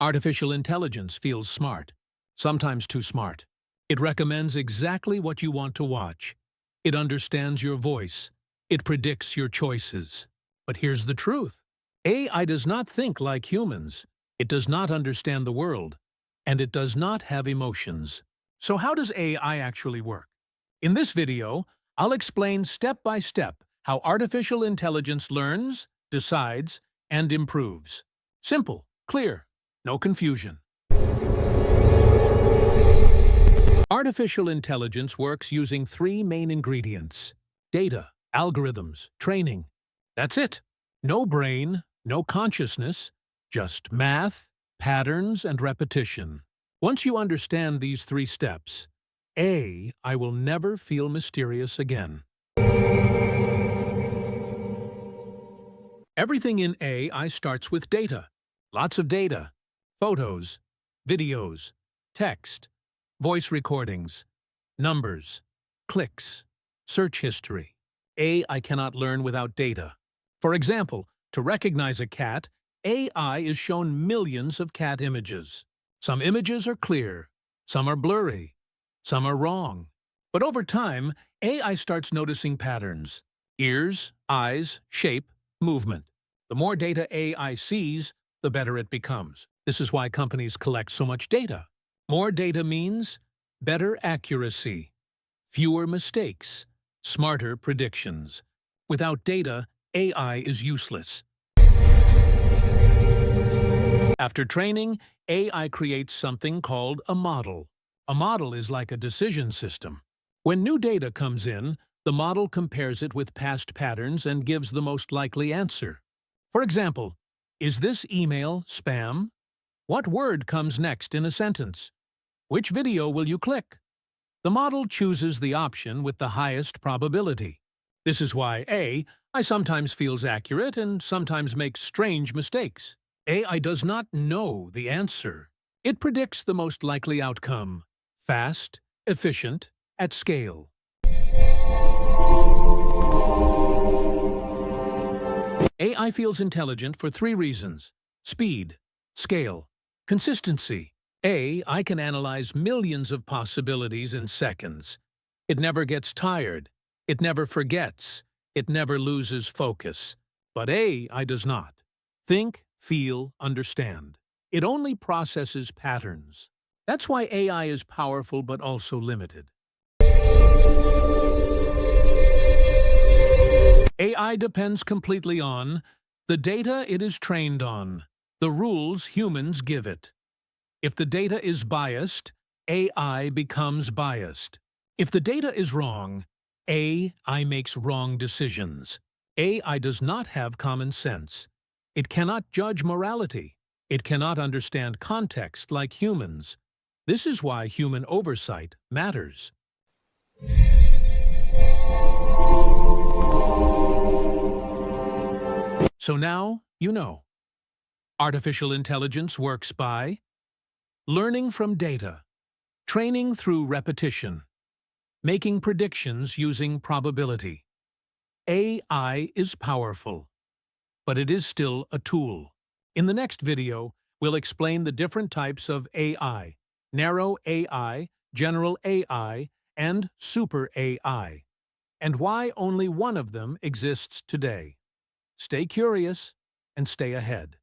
Artificial intelligence feels smart, sometimes too smart. It recommends exactly what you want to watch. It understands your voice. It predicts your choices. But here's the truth. AI does not think like humans. It does not understand the world. And it does not have emotions. So how does AI actually work? In this video, I'll explain step by step how artificial intelligence learns, decides, and improves. Simple, clear, no confusion. Artificial intelligence works using three main ingredients: data, algorithms, training. That's it. No brain, no consciousness, just math, patterns, and repetition. Once you understand these three steps, I will never feel mysterious again. Everything in AI starts with data. Lots of data. Photos, videos, text, voice recordings, numbers, clicks, search history. AI cannot learn without data. For example, to recognize a cat, AI is shown millions of cat images. Some images are clear, some are blurry, some are wrong. But over time, AI starts noticing patterns: ears, eyes, shape, movement. The more data AI sees, the better it becomes. This is why companies collect so much data. More data means better accuracy, fewer mistakes, smarter predictions. Without data, AI is useless. After training, AI creates something called a model. A model is like a decision system. When new data comes in, the model compares it with past patterns and gives the most likely answer. For example, is this email spam? What word comes next in a sentence? Which video will you click? The model chooses the option with the highest probability. This is why I sometimes feels accurate and sometimes makes strange mistakes. AI does not know the answer. It predicts the most likely outcome. Fast, efficient, at scale. AI feels intelligent for three reasons: speed, scale, consistency. AI can analyze millions of possibilities in seconds. It never gets tired. It never forgets. It never loses focus. But AI does not think, feel, understand. It only processes patterns. That's why AI is powerful but also limited. AI depends completely on the data it is trained on, the rules humans give it. If the data is biased, AI becomes biased. If the data is wrong, AI makes wrong decisions. AI does not have common sense. It cannot judge morality. It cannot understand context like humans. This is why human oversight matters. So now you know. Artificial intelligence works by learning from data, training through repetition, making predictions using probability. AI is powerful, but it is still a tool. In the next video, we'll explain the different types of AI: narrow AI, general AI, and super AI, and why only one of them exists today. Stay curious and stay ahead.